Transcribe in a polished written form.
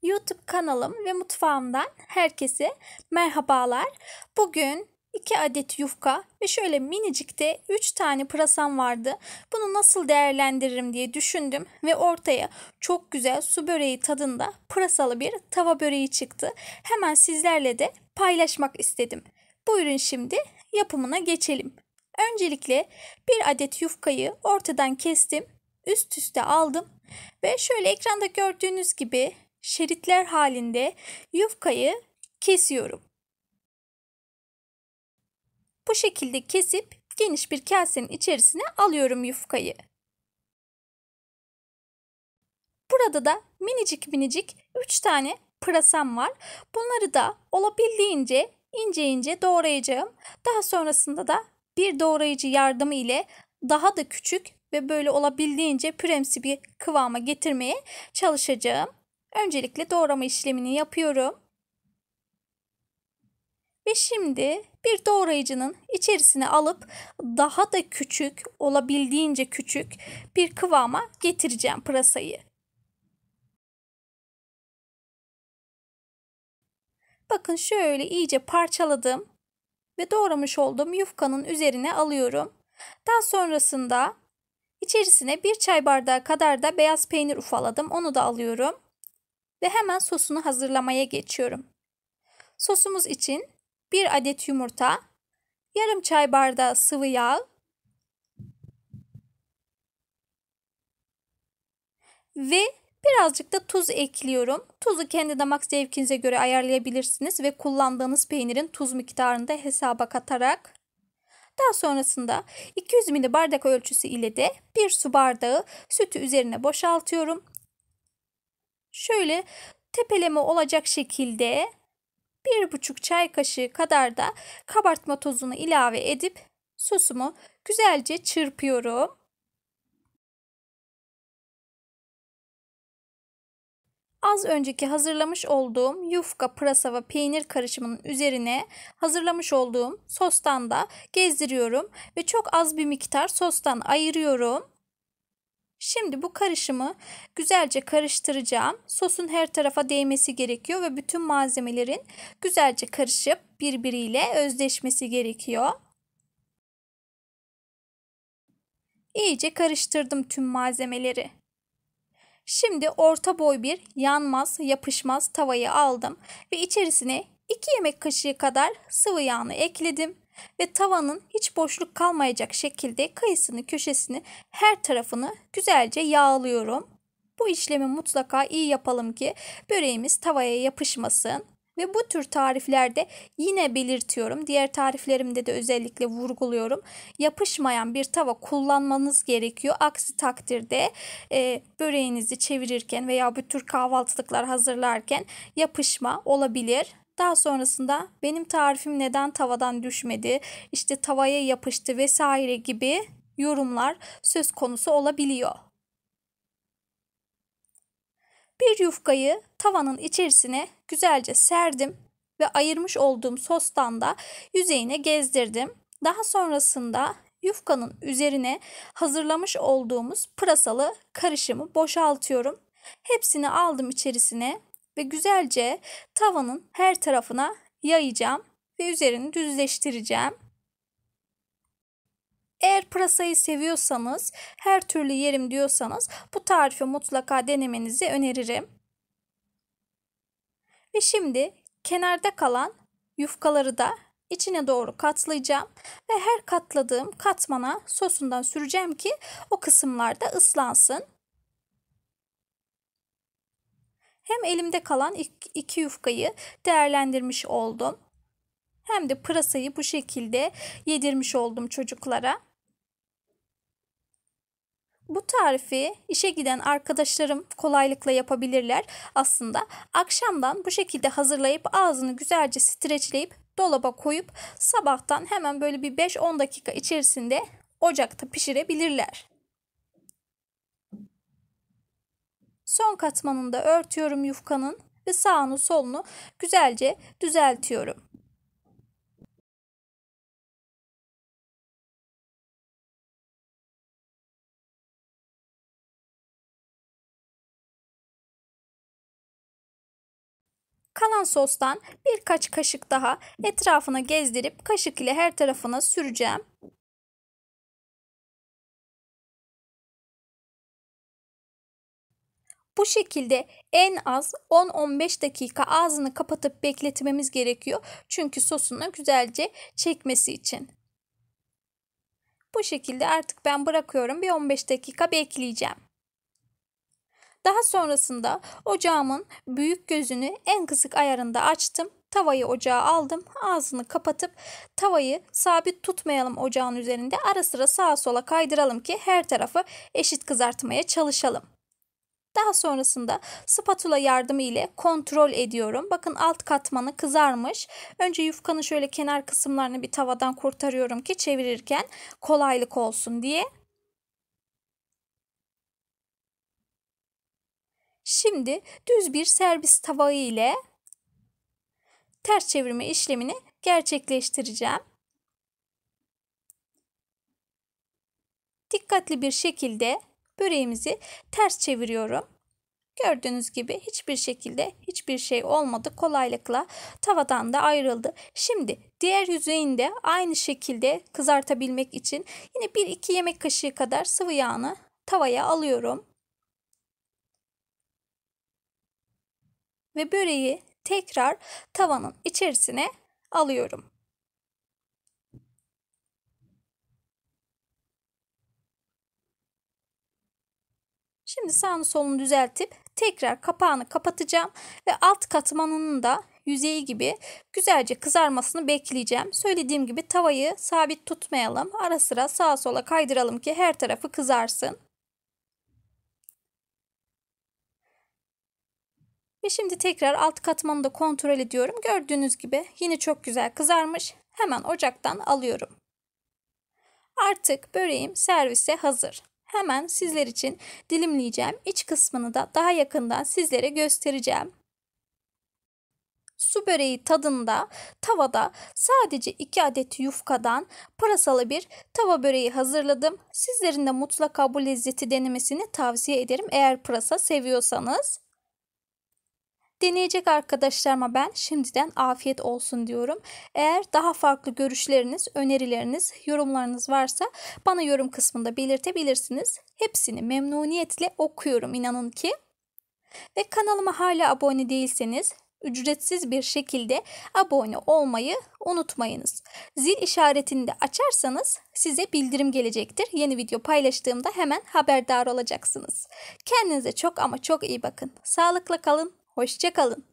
YouTube kanalım ve mutfağımdan herkese merhabalar. Bugün 2 adet yufka ve şöyle minicik de 3 tane pırasam vardı. Bunu nasıl değerlendiririm diye düşündüm ve ortaya çok güzel su böreği tadında pırasalı bir tava böreği çıktı. Hemen sizlerle de paylaşmak istedim. Buyurun şimdi yapımına geçelim. Öncelikle bir adet yufkayı ortadan kestim, üst üste aldım ve şöyle ekranda gördüğünüz gibi şeritler halinde yufkayı kesiyorum. Bu şekilde kesip geniş bir kasenin içerisine alıyorum yufkayı. Burada da minicik 3 tane pırasam var. Bunları da olabildiğince ince doğrayacağım. Daha sonrasında da bir doğrayıcı yardımı ile daha da küçük ve böyle olabildiğince püremsi bir kıvama getirmeye çalışacağım. Öncelikle doğrama işlemini yapıyorum. Ve şimdi bir doğrayıcının içerisine alıp daha da küçük, olabildiğince küçük bir kıvama getireceğim pırasayı. Bakın şöyle iyice parçaladım ve doğramış olduğum yufkanın üzerine alıyorum. Daha sonrasında içerisine bir çay bardağı kadar da beyaz peynir ufaladım. Onu da alıyorum ve hemen sosunu hazırlamaya geçiyorum. Sosumuz için 1 adet yumurta, yarım çay bardağı sıvı yağ ve birazcık da tuz ekliyorum. Tuzu kendi damak zevkinize göre ayarlayabilirsiniz ve kullandığınız peynirin tuz miktarını da hesaba katarak. Daha sonrasında 200 ml bardak ölçüsü ile de 1 su bardağı sütü üzerine boşaltıyorum. Şöyle tepeleme olacak şekilde 1,5 çay kaşığı kadar da kabartma tozunu ilave edip sosumu güzelce çırpıyorum. Az önceki hazırlamış olduğum yufka, pırasa ve peynir karışımının üzerine hazırlamış olduğum sostan da gezdiriyorum ve çok az bir miktar sostan ayırıyorum. Şimdi bu karışımı güzelce karıştıracağım. Sosun her tarafa değmesi gerekiyor ve bütün malzemelerin güzelce karışıp birbiriyle özdeşmesi gerekiyor. İyice karıştırdım tüm malzemeleri. Şimdi orta boy bir yanmaz, yapışmaz tavayı aldım ve içerisine 2 yemek kaşığı kadar sıvı yağını ekledim ve tavanın hiç boşluk kalmayacak şekilde kıyısını, köşesini, her tarafını güzelce yağlıyorum. Bu işlemi mutlaka iyi yapalım ki böreğimiz tavaya yapışmasın. Ve bu tür tariflerde yine belirtiyorum. Diğer tariflerimde de özellikle vurguluyorum. Yapışmayan bir tava kullanmanız gerekiyor. Aksi takdirde böreğinizi çevirirken veya bu tür kahvaltılıklar hazırlarken yapışma olabilir. Daha sonrasında benim tarifim neden tavadan düşmedi, işte tavaya yapıştı vesaire gibi yorumlar söz konusu olabiliyor. Bir yufkayı tavanın içerisine güzelce serdim ve ayırmış olduğum sostan da yüzeyine gezdirdim. Daha sonrasında yufkanın üzerine hazırlamış olduğumuz pırasalı karışımı boşaltıyorum. Hepsini aldım içerisine ve güzelce tavanın her tarafına yayacağım ve üzerini düzleştireceğim. Eğer pırasayı seviyorsanız, her türlü yerim diyorsanız bu tarifi mutlaka denemenizi öneririm. Ve şimdi kenarda kalan yufkaları da içine doğru katlayacağım ve her katladığım katmana sosundan süreceğim ki o kısımlarda ıslansın. Hem elimde kalan 2 yufkayı değerlendirmiş oldum. Hem de pırasayı bu şekilde yedirmiş oldum çocuklara. Bu tarifi işe giden arkadaşlarım kolaylıkla yapabilirler. Aslında akşamdan bu şekilde hazırlayıp ağzını güzelce streçleyip dolaba koyup sabahtan hemen böyle bir 5-10 dakika içerisinde ocakta pişirebilirler. Son katmanını da örtüyorum yufkanın ve sağını solunu güzelce düzeltiyorum. Kalan sostan birkaç kaşık daha etrafına gezdirip kaşık ile her tarafına süreceğim. Bu şekilde en az 10-15 dakika ağzını kapatıp bekletmemiz gerekiyor. Çünkü sosunu güzelce çekmesi için. Bu şekilde artık ben bırakıyorum. Bir 15 dakika bekleyeceğim. Daha sonrasında ocağımın büyük gözünü en kısık ayarında açtım. Tavayı ocağa aldım. Ağzını kapatıp tavayı sabit tutmayalım ocağın üzerinde. Ara sıra sağa sola kaydıralım ki her tarafı eşit kızartmaya çalışalım. Daha sonrasında spatula yardımı ile kontrol ediyorum. Bakın alt katmanı kızarmış. Önce yufkanın şöyle kenar kısımlarını bir tavadan kurtarıyorum ki çevirirken kolaylık olsun diye. Şimdi düz bir servis tava ile ters çevirme işlemini gerçekleştireceğim. Dikkatli bir şekilde böreğimizi ters çeviriyorum. Gördüğünüz gibi hiçbir şekilde hiçbir şey olmadı. Kolaylıkla tavadan da ayrıldı. Şimdi diğer yüzeyinde aynı şekilde kızartabilmek için yine 1-2 yemek kaşığı kadar sıvı yağını tavaya alıyorum. Ve böreği tekrar tavanın içerisine alıyorum. Şimdi sağını solunu düzeltip tekrar kapağını kapatacağım ve alt katmanının da yüzeyi gibi güzelce kızarmasını bekleyeceğim. Söylediğim gibi tavayı sabit tutmayalım. Ara sıra sağa sola kaydıralım ki her tarafı kızarsın. Ve şimdi tekrar alt katmanı da kontrol ediyorum. Gördüğünüz gibi yine çok güzel kızarmış. Hemen ocaktan alıyorum. Artık böreğim servise hazır. Hemen sizler için dilimleyeceğim. İç kısmını da daha yakından sizlere göstereceğim. Su böreği tadında tavada sadece 2 adet yufkadan pırasalı bir tava böreği hazırladım. Sizlerin de mutlaka bu lezzeti denemesini tavsiye ederim eğer pırasa seviyorsanız. Deneyecek arkadaşlarıma ben şimdiden afiyet olsun diyorum. Eğer daha farklı görüşleriniz, önerileriniz, yorumlarınız varsa bana yorum kısmında belirtebilirsiniz. Hepsini memnuniyetle okuyorum inanın ki. Ve kanalıma hala abone değilseniz ücretsiz bir şekilde abone olmayı unutmayınız. Zil işaretini de açarsanız size bildirim gelecektir. Yeni video paylaştığımda hemen haberdar olacaksınız. Kendinize çok ama çok iyi bakın. Sağlıkla kalın. Hoşça kalın.